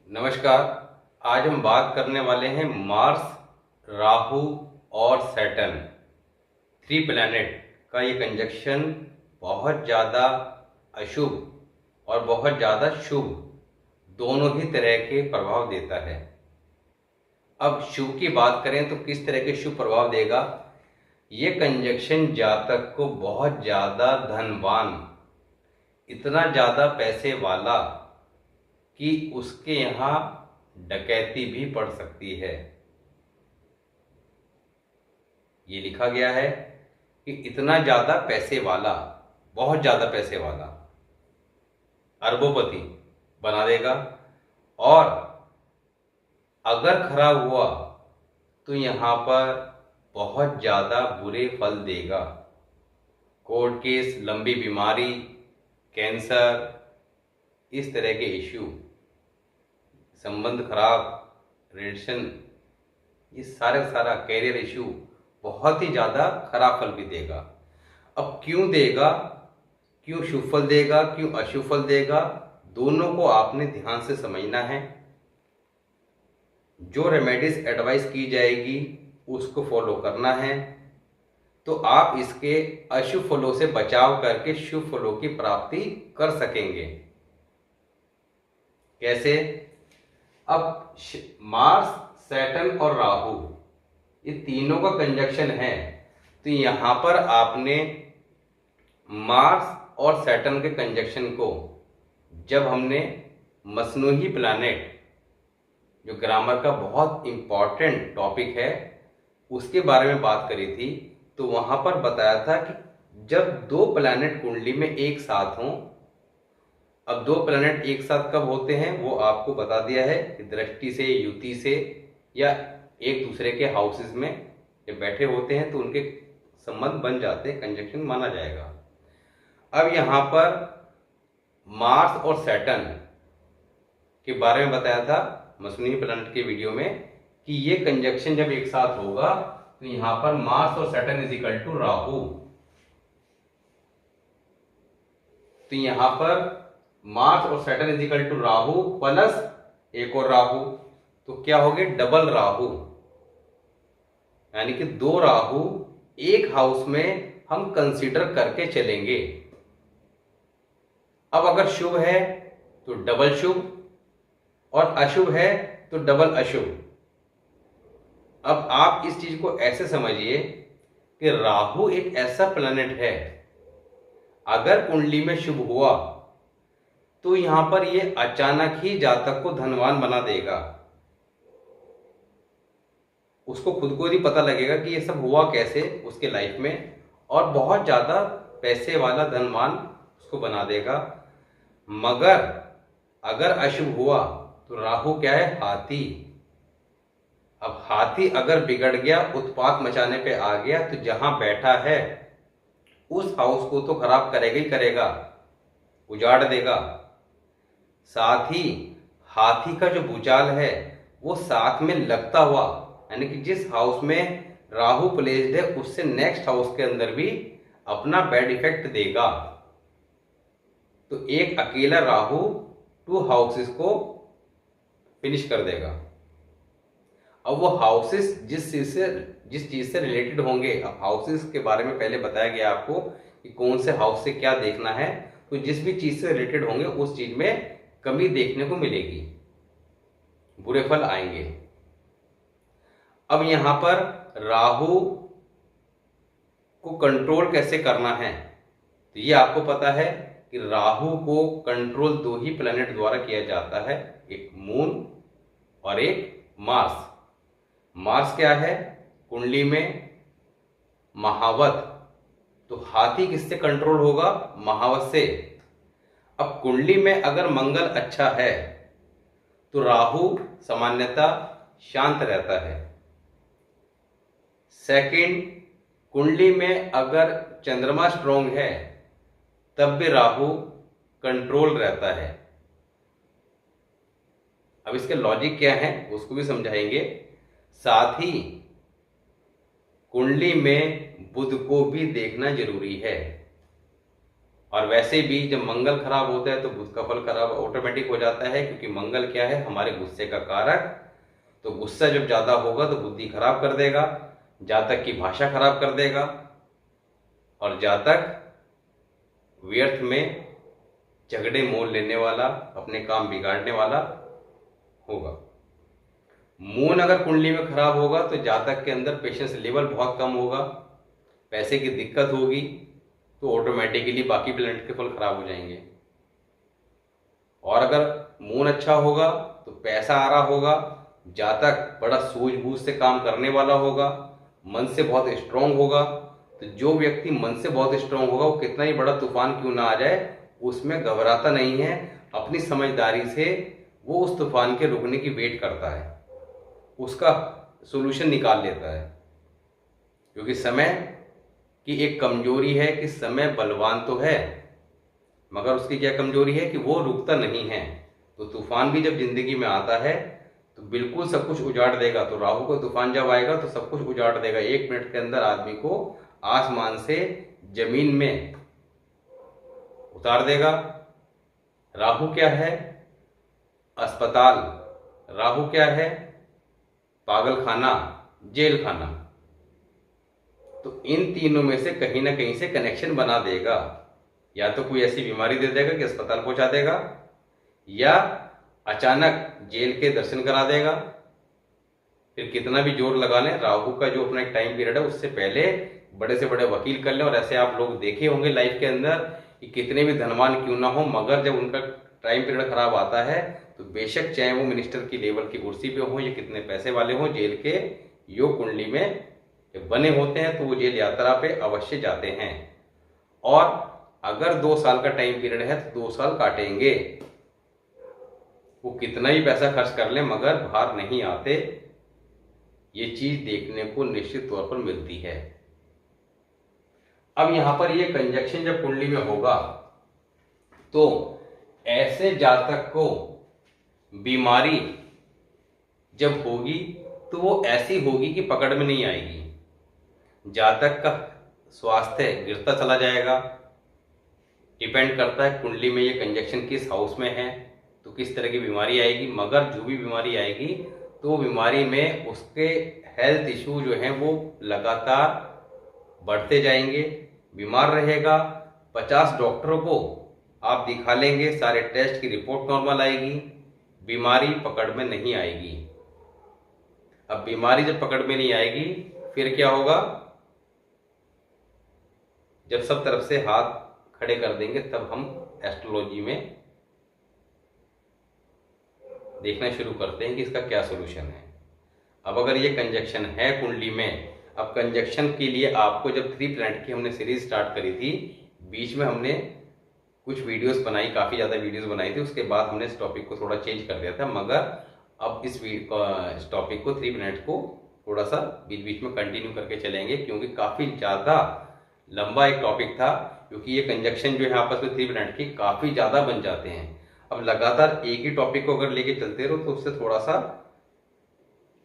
नमस्कार। आज हम बात करने वाले हैं मार्स, राहु और सैटर्न, थ्री प्लैनेट का ये कंजक्शन बहुत ज़्यादा अशुभ और बहुत ज़्यादा शुभ दोनों ही तरह के प्रभाव देता है। अब शुभ की बात करें तो किस तरह के शुभ प्रभाव देगा? ये कंजक्शन जातक को बहुत ज़्यादा धनवान, इतना ज़्यादा पैसे वाला कि उसके यहाँ डकैती भी पड़ सकती है। ये लिखा गया है कि इतना ज़्यादा पैसे वाला, बहुत ज़्यादा पैसे वाला, अरबोपति बना देगा। और अगर खराब हुआ तो यहाँ पर बहुत ज़्यादा बुरे फल देगा। कोर्ट केस, लंबी बीमारी, कैंसर, इस तरह के इश्यू, संबंध खराब, रिलेशन, ये सारा कैरियर इश्यू बहुत ही ज़्यादा खराब फल भी देगा। अब क्यों देगा, क्यों शुभ फल देगा, क्यों अशुभ फल देगा, दोनों को आपने ध्यान से समझना है। जो रेमेडीज एडवाइस की जाएगी उसको फॉलो करना है, तो आप इसके अशुभ फलों से बचाव करके शुभ फलों की प्राप्ति कर सकेंगे। कैसे? अब मार्स, सैटर्न और राहु, ये तीनों का कंजक्शन है, तो यहां पर आपने मार्स और सैटर्न के कंजक्शन को, जब हमने मसनूही प्लैनेट, जो ग्रामर का बहुत इंपॉर्टेंट टॉपिक है, उसके बारे में बात करी थी, तो वहां पर बताया था कि जब दो प्लैनेट कुंडली में एक साथ हों, अब दो प्लैनेट एक साथ कब होते हैं वो आपको बता दिया है कि दृष्टि से, युति से, या एक दूसरे के हाउसेस में जब बैठे होते हैं तो उनके संबंध बन जाते हैं, कंजक्शन माना जाएगा। अब यहाँ पर मार्स और सैटर्न के बारे में बताया था मसनूही प्लैनेट के वीडियो में कि ये कंजक्शन जब एक साथ होगा तो यहाँ पर मार्स और Saturn is equal to Rahu. तो यहाँ पर मार्स और Saturn is equal to Rahu plus एक और राहु, तो क्या हो गया? डबल राहु, यानी कि दो राहु एक हाउस में हम कंसीडर करके चलेंगे। अब अगर शुभ है तो डबल शुभ, और अशुभ है तो डबल अशुभ। अब आप इस चीज को ऐसे समझिए कि राहु एक ऐसा प्लैनेट है, अगर कुंडली में शुभ हुआ तो यहां पर ये अचानक ही जातक को धनवान बना देगा। उसको खुद को नहीं पता लगेगा कि ये सब हुआ कैसे उसके लाइफ में, और बहुत ज्यादा पैसे वाला, धनवान उसको बना देगा। मगर अगर अशुभ हुआ तो राहु क्या है? हाथी। अब हाथी अगर बिगड़ गया, उत्पात मचाने पे आ गया, तो जहां बैठा है उस हाउस को तो खराब करेगा ही करेगा, उजाड़ देगा। साथ ही हाथी का जो भूचाल है वो साथ में लगता हुआ, यानी कि जिस हाउस में राहु प्लेस्ड है उससे नेक्स्ट हाउस के अंदर भी अपना बैड इफेक्ट देगा। तो एक अकेला राहु टू हाउसेस को फिनिश कर देगा। अब वो हाउसेस जिस चीज से रिलेटेड होंगे, अब हाउसेस के बारे में पहले बताया गया आपको कि कौन से हाउस से क्या देखना है, तो जिस भी चीज से रिलेटेड होंगे उस चीज में कमी देखने को मिलेगी, बुरे फल आएंगे। अब यहां पर राहु को कंट्रोल कैसे करना है, तो ये आपको पता है कि राहु को कंट्रोल दो ही प्लैनेट द्वारा किया जाता है, एक मून और एक मार्स। मार्स क्या है? कुंडली में महावत, तो हाथी किससे कंट्रोल होगा? महावत से। अब कुंडली में अगर मंगल अच्छा है तो राहु सामान्यतः शांत रहता है। सेकंड, कुंडली में अगर चंद्रमा स्ट्रोंग है तब भी राहु कंट्रोल रहता है। अब इसके लॉजिक क्या है उसको भी समझाएंगे। साथ ही कुंडली में बुध को भी देखना जरूरी है। और वैसे भी जब मंगल खराब होता है तो बुध का फल खराब ऑटोमेटिक हो जाता है, क्योंकि मंगल क्या है, हमारे गुस्से का कारक। तो गुस्सा जब ज्यादा होगा तो बुद्धि खराब कर देगा, जातक की भाषा खराब कर देगा, और जातक व्यर्थ में झगड़े मोल लेने वाला, अपने काम बिगाड़ने वाला होगा। मून अगर कुंडली में खराब होगा तो जातक के अंदर पेशेंस लेवल बहुत कम होगा, पैसे की दिक्कत होगी, तो ऑटोमेटिकली बाकी प्लैनेट के फल खराब हो जाएंगे। और अगर मून अच्छा होगा तो पैसा आ रहा होगा, जातक बड़ा सूझबूझ से काम करने वाला होगा, मन से बहुत स्ट्रांग होगा। तो जो व्यक्ति मन से बहुत स्ट्रांग होगा वो कितना ही बड़ा तूफान क्यों ना आ जाए उसमें घबराता नहीं है, अपनी समझदारी से वो उस तूफान के रुकने की वेट करता है, उसका सोल्यूशन निकाल लेता है। क्योंकि समय की एक कमजोरी है कि समय बलवान तो है, मगर उसकी क्या कमजोरी है कि वो रुकता नहीं है। तो तूफान भी जब जिंदगी में आता है तो बिल्कुल सब कुछ उजाड़ देगा। तो राहु का तूफान जब आएगा तो सब कुछ उजाड़ देगा, 1 मिनट के अंदर आदमी को आसमान से जमीन में उतार देगा। राहु क्या है, अस्पताल। राहु क्या है, पागल खाना, जेल खाना। तो इन तीनों में से कहीं ना कहीं से कनेक्शन बना देगा। या तो कोई ऐसी बीमारी दे देगा कि अस्पताल पहुंचा देगा, या अचानक जेल के दर्शन करा देगा। फिर कितना भी जोर लगा लें, राहु का जो अपना एक टाइम पीरियड है उससे पहले बड़े से बड़े वकील कर लें। और ऐसे आप लोग देखे होंगे लाइफ के अंदर कि कितने भी धनवान क्यों ना हो, मगर जब उनका टाइम पीरियड खराब आता है तो बेशक चाहे वो मिनिस्टर की लेवल की कुर्सी पे हो या कितने पैसे वाले हो, जेल के योग कुंडली में जब बने होते हैं तो वो जेल यात्रा पे अवश्य जाते हैं। और अगर 2 साल का टाइम पीरियड है तो 2 साल काटेंगे। वो कितना ही पैसा खर्च कर लें मगर बाहर नहीं आते। ये चीज देखने को निश्चित तौर पर मिलती है। अब यहां पर ये कंजक्शन जब कुंडली में होगा तो ऐसे जातक को बीमारी जब होगी तो वो ऐसी होगी कि पकड़ में नहीं आएगी। जातक का स्वास्थ्य गिरता चला जाएगा। डिपेंड करता है कुंडली में ये कंजक्शन किस हाउस में है तो किस तरह की बीमारी आएगी। मगर जो भी बीमारी आएगी तो वो बीमारी में उसके हेल्थ इशू जो हैं वो लगातार बढ़ते जाएंगे। बीमार रहेगा, 50 डॉक्टरों को आप दिखा लेंगे, सारे टेस्ट की रिपोर्ट नॉर्मल आएगी, बीमारी पकड़ में नहीं आएगी। अब बीमारी जब पकड़ में नहीं आएगी फिर क्या होगा, जब सब तरफ से हाथ खड़े कर देंगे तब हम एस्ट्रोलॉजी में देखना शुरू करते हैं कि इसका क्या सोल्यूशन है। अब अगर ये कंजक्शन है कुंडली में, अब कंजक्शन के लिए आपको जब 3 प्लैनेट की हमने सीरीज स्टार्ट करी थी, बीच में हमने कुछ वीडियोस बनाई, काफ़ी ज़्यादा वीडियोस बनाई थी, उसके बाद हमने इस टॉपिक को थोड़ा चेंज कर दिया था। मगर अब इस टॉपिक को 3 प्लैनेट को थोड़ा सा बीच बीच में कंटिन्यू करके चलेंगे, क्योंकि काफ़ी ज़्यादा लंबा एक टॉपिक था। क्योंकि ये कंजक्शन जो है आपस में 3 प्लैनेट की काफ़ी ज़्यादा बन जाते हैं। अब लगातार एक ही टॉपिक को अगर लेके चलते रहो तो उससे थोड़ा सा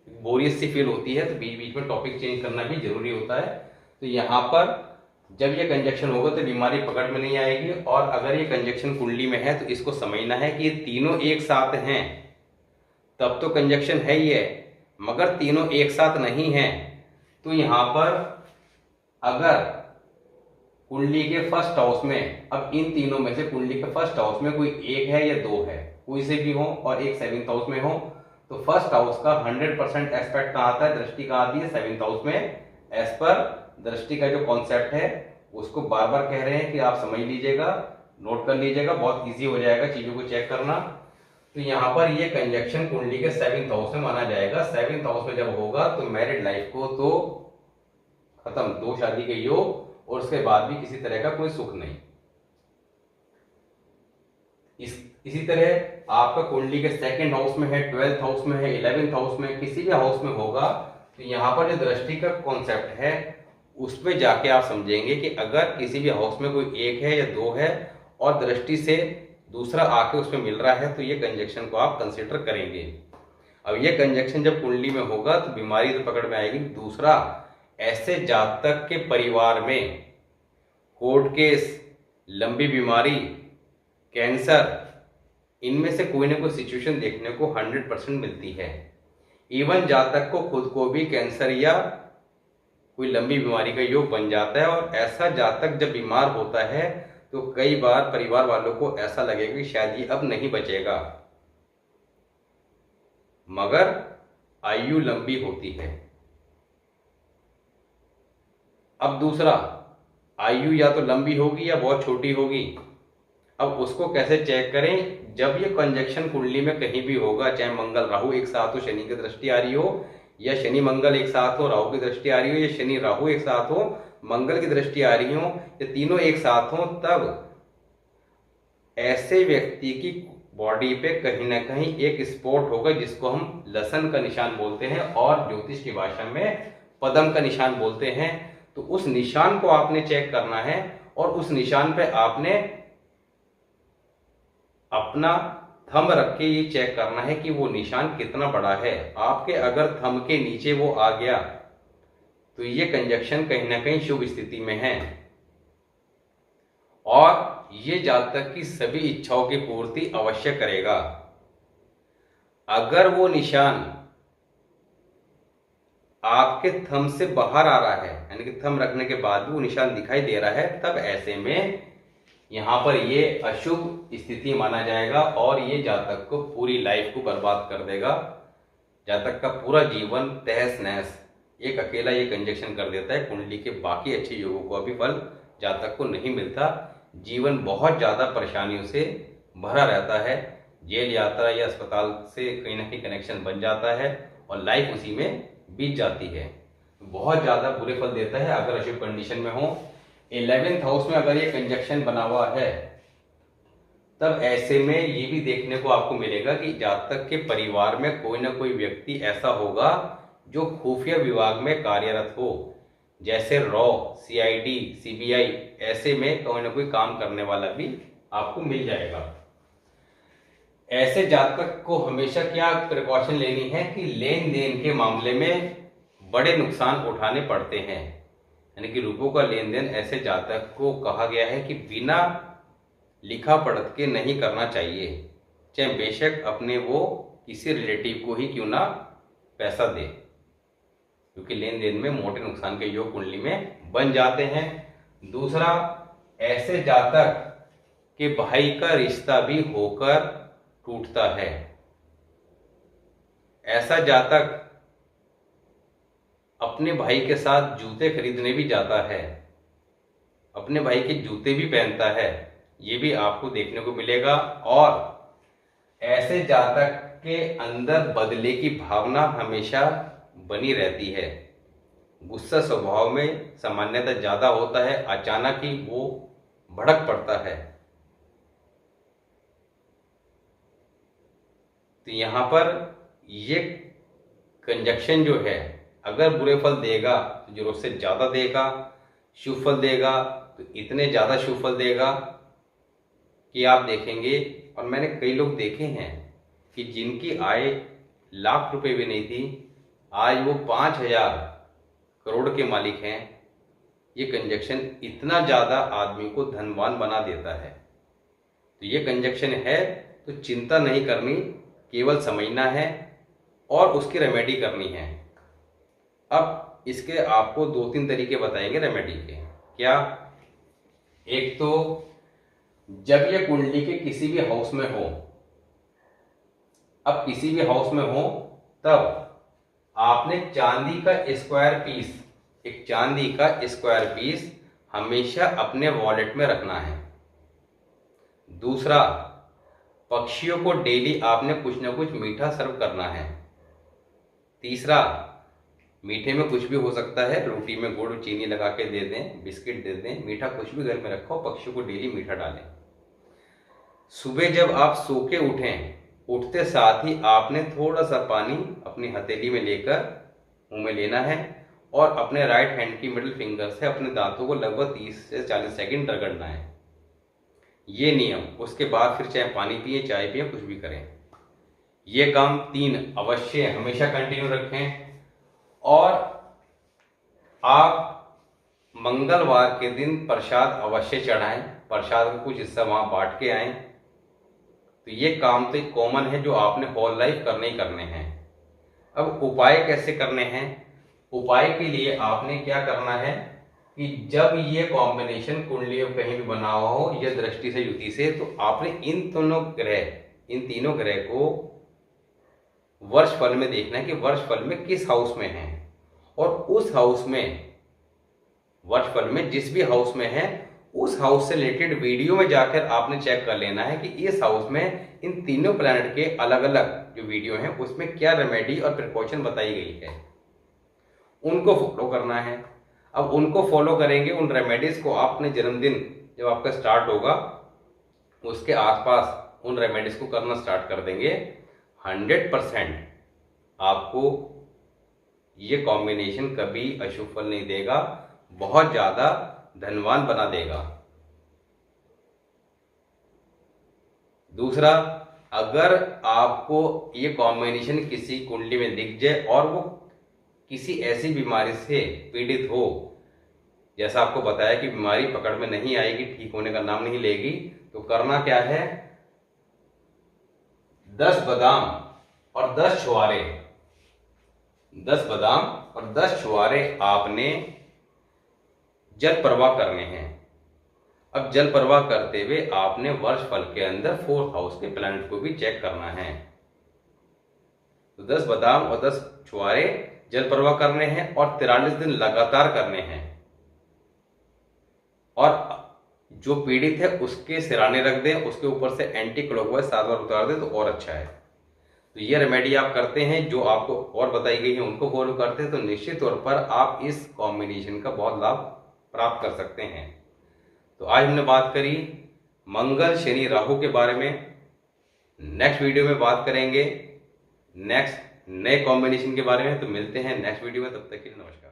बोरियत सी फील होती है, तो बीच बीच में टॉपिक चेंज करना भी जरूरी होता है। तो यहाँ पर जब ये कंजक्शन होगा तो बीमारी पकड़ में नहीं आएगी। और अगर ये कंजक्शन कुंडली में है तो इसको समझना है कि ये तीनों एक साथ हैं, तब तो कंजक्शन है ही है, मगर तीनों एक साथ नहीं है। तो यहाँ पर अगर कुंडली के फर्स्ट हाउस में, अब इन तीनों में से कुंडली के फर्स्ट हाउस में कोई एक है या 2 है, कोई से भी हो, और एक 7th हाउस में हो, तो फर्स्ट हाउस का 100% एस्पेक्ट कहाँ आता है, दृष्टि कहाँ आती है, 7th हाउस में। एज पर दृष्टि का जो कॉन्सेप्ट है उसको बार बार कह रहे हैं कि आप समझ लीजिएगा, नोट कर लीजिएगा, बहुत इजी हो जाएगा चीजों को चेक करना। तो यहाँ पर ये कंजक्शन कुंडली के 7th हाउस में माना जाएगा। 7th हाउस में जब होगा तो मैरिड लाइफ को तो खत्म, 2 शादी के योग, और उसके बाद भी किसी तरह का कोई सुख नहीं। इसी तरह आपका कुंडली के 2nd हाउस में है, 12th हाउस में है, 11th हाउस में, किसी भी हाउस में होगा तो यहाँ पर जो दृष्टि का कॉन्सेप्ट है उसमें जाके आप समझेंगे कि अगर किसी भी हाउस में कोई 1 है या 2 है और दृष्टि से दूसरा आके उसमें मिल रहा है तो ये कंजक्शन को आप कंसिडर करेंगे। अब ये कंजक्शन जब कुंडली में होगा तो बीमारी तो पकड़ में आएगी। दूसरा, ऐसे जातक के परिवार में कोर्ट केस, लंबी बीमारी, कैंसर, इनमें से कोई ना कोई सिचुएशन देखने को 100% मिलती है। इवन जातक को खुद को भी कैंसर या कोई लंबी बीमारी का योग बन जाता है, और ऐसा जातक जब बीमार होता है तो कई बार परिवार वालों को ऐसा लगेगा कि शायद ये अब नहीं बचेगा, मगर आयु लंबी होती है। अब दूसरा, आयु या तो लंबी होगी या बहुत छोटी होगी। अब उसको कैसे चेक करें? जब ये कंजक्शन कुंडली में कहीं भी होगा, चाहे मंगल राहु एक साथ हो, शनि की दृष्टि आ रही हो, या शनि मंगल एक साथ हो, राहु की दृष्टि आ रही हो, या शनि राहु एक साथ हो, मंगल की दृष्टि आ रही हो, या तीनों एक साथ हो, तब ऐसे व्यक्ति की बॉडी पे कहीं ना कहीं एक स्पॉट होगा जिसको हम लसन का निशान बोलते हैं, और ज्योतिष की भाषा में पद्म का निशान बोलते हैं। तो उस निशान को आपने चेक करना है, और उस निशान पे आपने अपना थंब रख के ये चेक करना है कि वो निशान कितना बड़ा है। आपके अगर थंब के नीचे वो आ गया तो ये कंजक्शन कहीं ना कहीं शुभ स्थिति में है, और ये जातक की सभी इच्छाओं की पूर्ति अवश्य करेगा। अगर वो निशान आपके थंब से बाहर आ रहा है, यानी कि थंब रखने के बाद भी वो निशान दिखाई दे रहा है, तब ऐसे में यहां पर ये अशुभ स्थिति माना जाएगा, और ये जातक को पूरी लाइफ को बर्बाद कर देगा। जातक का पूरा जीवन तहस नहस एक अकेला ये कंजक्शन कर देता है। कुंडली के बाकी अच्छे योगों को अभी फल जातक को नहीं मिलता। जीवन बहुत ज्यादा परेशानियों से भरा रहता है। जेल यात्रा या अस्पताल से कहीं ना कहीं कनेक्शन बन जाता है, और लाइफ उसी में बीत जाती है। बहुत ज्यादा बुरे फल देता है अगर अशुभ कंडीशन में हो। 11th हाउस में अगर ये कंजक्शन बना हुआ है, तब ऐसे में ये भी देखने को आपको मिलेगा कि जातक के परिवार में कोई ना कोई व्यक्ति ऐसा होगा जो खुफिया विभाग में कार्यरत हो, जैसे रॉ, सीआईडी, सीबीआई, ऐसे में कोई ना कोई काम करने वाला भी आपको मिल जाएगा। ऐसे जातक को हमेशा क्या प्रिकॉशन लेनी है कि लेन देन के मामले में बड़े नुकसान उठाने पड़ते हैं, यानी कि रुपयों का लेन देन ऐसे जातक को कहा गया है कि बिना लिखा पढ़त के नहीं करना चाहिए, चाहे बेशक अपने वो किसी रिलेटिव को ही क्यों ना पैसा दे, क्योंकि लेन देन में मोटे नुकसान के योग कुंडली में बन जाते हैं। दूसरा, ऐसे जातक के भाई का रिश्ता भी होकर टूटता है। ऐसा जातक अपने भाई के साथ जूते खरीदने भी जाता है, अपने भाई के जूते भी पहनता है, ये भी आपको देखने को मिलेगा। और ऐसे जातक के अंदर बदले की भावना हमेशा बनी रहती है। गुस्सा स्वभाव में सामान्यतः ज्यादा होता है, अचानक ही वो भड़क पड़ता है। तो यहां पर ये कंजक्शन जो है अगर बुरे फल देगा तो जरूरत से ज्यादा देगा, शुभ फल देगा तो इतने ज्यादा शुभ फल देगा कि आप देखेंगे। और मैंने कई लोग देखे हैं कि जिनकी आय लाख रुपए भी नहीं थी, आज वो 5,000 करोड़ के मालिक हैं। ये कंजक्शन इतना ज्यादा आदमी को धनवान बना देता है। तो ये कंजक्शन है तो चिंता नहीं करनी, केवल समझना है और उसकी रेमेडी करनी है। अब इसके आपको 2-3 तरीके बताएंगे रेमेडी के। क्या? एक तो जब ये कुंडली के किसी भी हाउस में हो, अब किसी भी हाउस में हो, तब आपने चांदी का स्क्वायर पीस, एक चांदी का स्क्वायर पीस हमेशा अपने वॉलेट में रखना है। दूसरा, पक्षियों को डेली आपने कुछ ना कुछ मीठा सर्व करना है। तीसरा, मीठे में कुछ भी हो सकता है, रोटी में गुड़ चीनी लगा के दे दें, बिस्किट दे दें, मीठा कुछ भी घर में रखो, पक्षियों को डेली मीठा डालें। सुबह जब आप सो के उठें, उठते साथ ही आपने थोड़ा सा पानी अपनी हथेली में लेकर मुंह में लेना है और अपने राइट हैंड की मिडिल फिंगर से अपने दांतों को लगभग 30 से 40 सेकंड रगड़ना है। ये नियम, उसके बाद फिर चाहे पानी पिए, चाय पिए, कुछ भी करें। ये काम 3 अवश्य हमेशा कंटिन्यू रखें। और आप मंगलवार के दिन प्रसाद अवश्य चढ़ाएं, प्रसाद का कुछ हिस्सा वहाँ बांट के आएं। तो ये काम तो एक कॉमन है जो आपने होल लाइफ करने ही करने हैं। अब उपाय कैसे करने हैं? उपाय के लिए आपने क्या करना है कि जब ये कॉम्बिनेशन कुंडली में कहीं भी बना हुआ हो या दृष्टि से युति से, तो आपने इन तीनों ग्रह को वर्ष फल में देखना है कि वर्ष फल में किस हाउस में है, और उस हाउस में वर्ष फल में जिस भी हाउस में है उस हाउस से रिलेटेड वीडियो में जाकर आपने चेक कर लेना है कि इस हाउस में इन तीनों प्लैनेट के अलग अलग जो वीडियो हैं उसमें क्या रेमेडी और प्रिकॉशन बताई गई है, उनको फॉलो करना है। अब उनको फॉलो करेंगे, उन रेमेडीज को आपने जन्मदिन जब आपका स्टार्ट होगा उसके आसपास उन रेमेडीज को करना स्टार्ट कर देंगे, 100% आपको ये कॉम्बिनेशन कभी अशुभ फल नहीं देगा, बहुत ज्यादा धनवान बना देगा। दूसरा, अगर आपको ये कॉम्बिनेशन किसी कुंडली में दिख जाए और वो किसी ऐसी बीमारी से पीड़ित हो, जैसा आपको बताया कि बीमारी पकड़ में नहीं आएगी, ठीक होने का नाम नहीं लेगी, तो करना क्या है, 10 बादाम और 10 छुहारे, 10 बादाम और 10 छुहारे आपने जल प्रवाह करने हैं। अब जल प्रवाह करते हुए आपने वर्ष फल के अंदर 4th हाउस के प्लैनेट को भी चेक करना है। तो 10 बादाम और 10 छुहारे जल प्रवाह करने हैं और 43 दिन लगातार करने हैं, और जो पीड़ित है उसके सिराने रख दें, उसके ऊपर से एंटी क्लॉकवाइज 7 बार उतार दें तो और अच्छा है। तो ये रेमेडी आप करते हैं, जो आपको और बताई गई है उनको फॉलो करते हैं, तो निश्चित तौर पर आप इस कॉम्बिनेशन का बहुत लाभ प्राप्त कर सकते हैं। तो आज हमने बात करी मंगल शनि राहु के बारे में। नेक्स्ट वीडियो में बात करेंगे नेक्स्ट नए कॉम्बिनेशन के बारे में। तो मिलते हैं नेक्स्ट वीडियो में, तब तक के लिए नमस्कार।